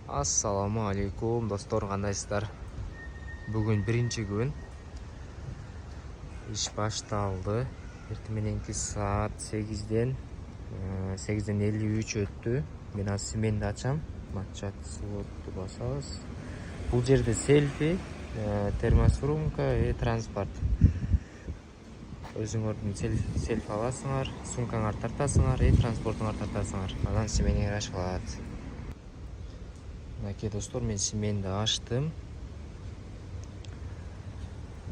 Assalamu алейкум достор, кандайсыздар? Бүгүн биринчи күн. Иш башталды. Эртең мененки саат 8-ден 8:53 өттү. Мен азыр сменди ачам. Матчат слотту басабыз. Бул жерде селфи, термосумка и транспорт. Өзүңөрдүн селфи аласыңар, сумкаңар тартасыңар и транспортуңар тартасыңар. Анан сменеңер ачылат. Мынакей достор, мен сменди ачтым.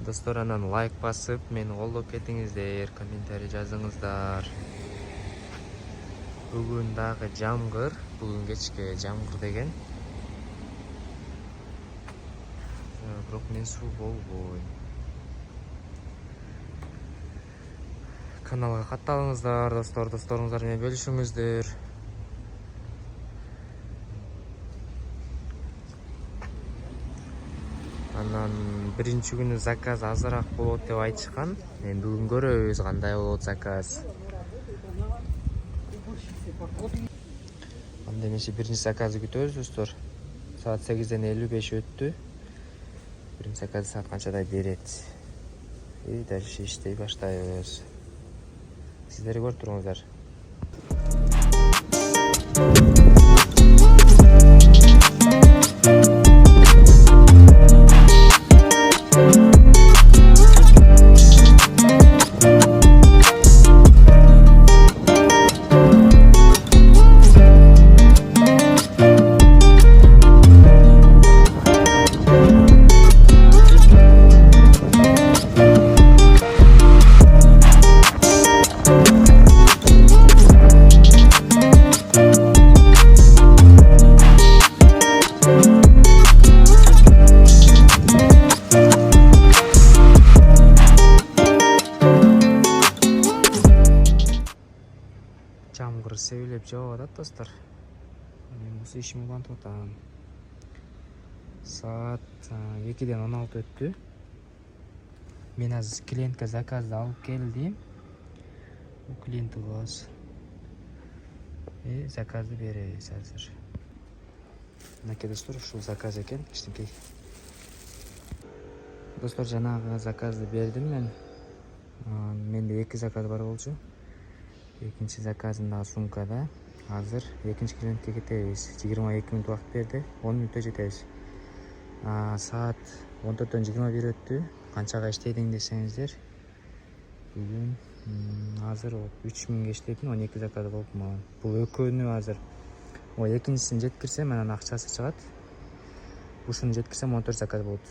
Достор, анан лайк басып, мени колдоп кетиңиздер, комментарий жазыңыздар. Бүгүн дагы жамгыр, бүгүн кечке жамгыр деген. Бирок мен суу болбойм. Каналга катталыңыздар, достор, досторуңуздар менен бөлүшүңүздөр. Анан биринчи күнү заказ азыраак болот деп айтышкан. Мен бүгүн көрөбүз кандай болот заказ. Анда эмесе биринчи заказды күтөбүз достор. Саат 8:55 өттү. Биринчи заказды саат канчада берет? И дальше иштей баштайбыз. Сиздер көрүп туруңуздар. Жамгыр себелеп жауып атат достор. Мен бул ишимди улантып атам. Саат 2:16 өттү. Мен азыр клиентке заказды алып келдим. Бул клиент кылабыз. Заказды беребиз азыр. Мынакей достор, ушул заказ экен, кичинекей. Достор, жанагы заказды бердим мен. Менде 2 заказ бар болчу. Экинчи заказым дагы сумкада. Азыр экинчи клиентке кетебиз. 22 мүнөт убакыт берди. 10 мүнөттө жетебиз. Саат 14:21 өттү. Канчага иштедиң десеңиздер, бүгүн азыр 3000 иштептим, 12 заказ болуп мага. Бул экөөнү азыр экинчисин жеткирсем, анан акчасы чыгат. Ушуну жеткирсем 14 заказ болот.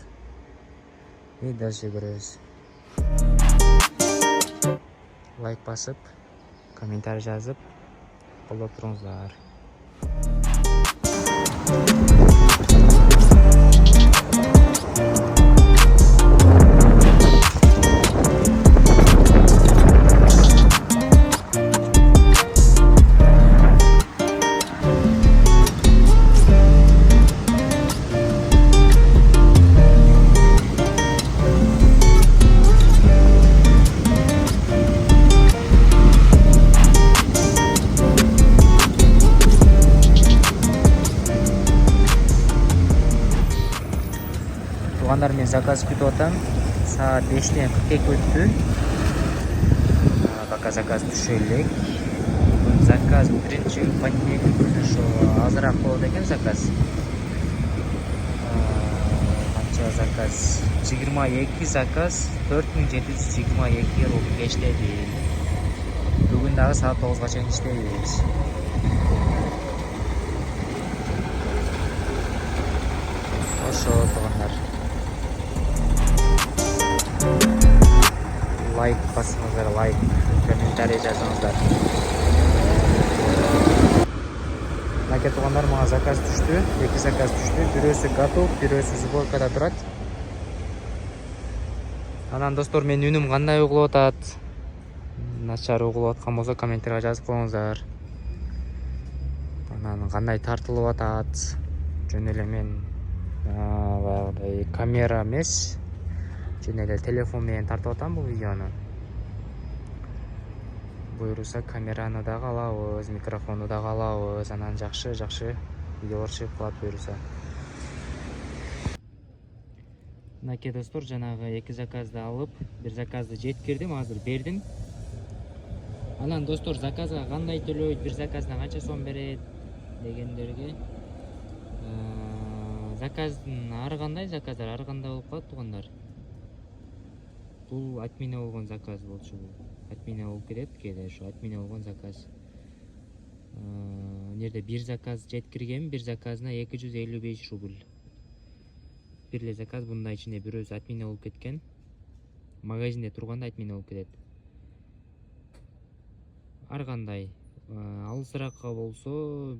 И дальше көрөбүз. Лайк басып, комментарий жазып, колдоп туруңуздар. Туугандар, мен заказ күтүп атам. Саат 5:42 өттү. Пока заказ түшө элек. Заказ биринчи понедельник күнү ошо азыраак болот экен заказ. Канча заказ? 22 заказ, 4722 рубль иштеди. Бүгүн дагы саат 9-га чейин иштейбиз. Ошо туугандар. Лайк басыңыздар, лайк, комментарий жазыңыздар. Мынакей туугандар, мага заказ түштү, 2 заказ түштү. Бирөөсү готов, бирөөсү сборкада турат. Анан достор, мен үнүм кандай угулуп атат? Начар угулуп аткан болсо комментарийга жазып коюңуздар. Анан кандай тартылып атат? Жөн эле мен баягыдай камера эмес, жөн эле телефон менен тартып атам бул видеону. Буюрса камераны дагы алабыз, микрофонду дагы алабыз. Анан жакшы видеолор чыгып калат буюрса. Мынакей достор, жанагы 2 заказды алып, 1 заказды жеткирдим, азыр бердим. Анан достор, заказга кандай төлөйт, 1 заказына канча сом берет дегендерге, заказдын ар кандай заказдар ар кандай болуп калат туугандар. Бул отмена болгон заказ болчу. Отмена болуп кетет кээде, ошо отмена болгон заказ. Нерде 1 заказ жеткиргем, 1 заказына 255 рубль. Бир эле заказ мындай ичинде бирөөсү отмена болуп кеткен. Магазинде турганда отмена болуп кетет. Ар кандай алысыракка болсо,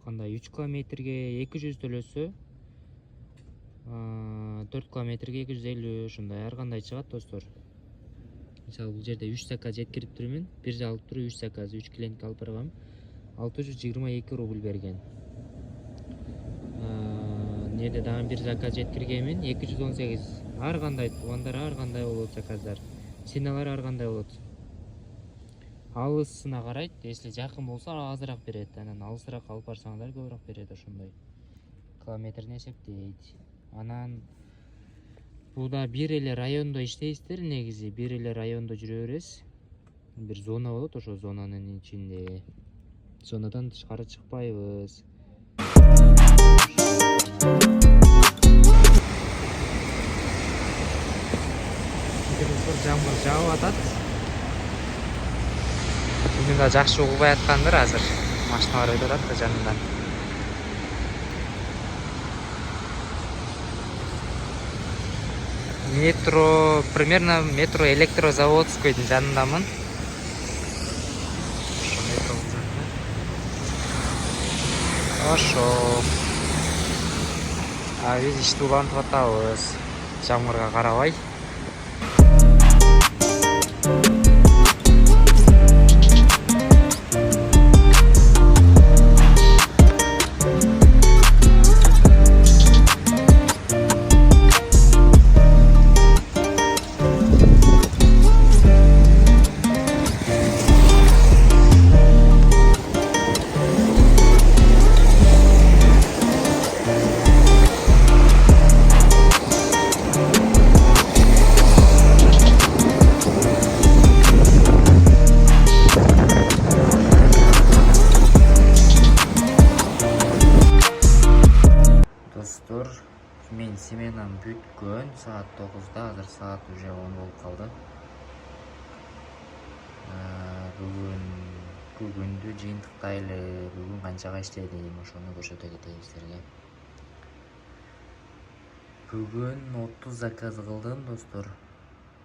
кандай 3 километрге 200 төлөсө, 4 километрге 250, ошондой ар кандай чыгат достор. Мисалы бул жерде 3 заказ жеткириптирмин, бир алып туруп 3 заказ, 3 клиентке алып баргам, 622 рубль берген. Нерде дагы 1 заказ жеткиргенмин, 218. Ар кандай туугандар, ар кандай болот заказдар. Ценалар ар кандай болот. Алысына карайт, если жакын болсо азыраак берет, анан алысыраак алып барсаңдар көбүрөөк берет, ошондой. Километрин эсептейт. Анан бул да бир эле райондо иштейсиздер, негизи бир эле райондо жүрө бересиз. Бир зона болот, ошо зонанын ичинде. Зонадан тышкары чыкпайбыз. Жамгыр жаап атат. Бүгүн да жакшы угубай аткандыр азыр. Машиналар өтүп атат да жанынан. Метро, примерно метро Электрозаводскойдун жанындамын. Ошо. Биз ишти улантып атабыз. Жамгырга карабай. Достор, мен сменам бүткөн, саат 9-да, азыр саат уже 10 болуп калды. Бүгүндү жыйынтыктайлы, бүгүн канчага иштедим, ошону көрсөтө кетейин силерге. Бүгүн 30 заказ кылдым, достор.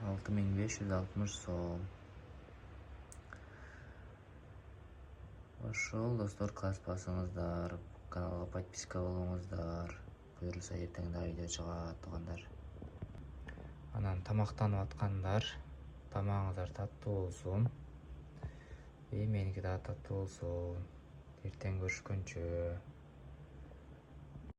6560 сом. Ошол достор, кааспасыңыздар, каналга подписка болуңуздар. Буюрса эртең да видео чыгат туугандар. Анан тамактанып аткандар, тамагыңыздар таттуу болсун. Меники да таттуу болсун. Эртең көрүшкөнчө.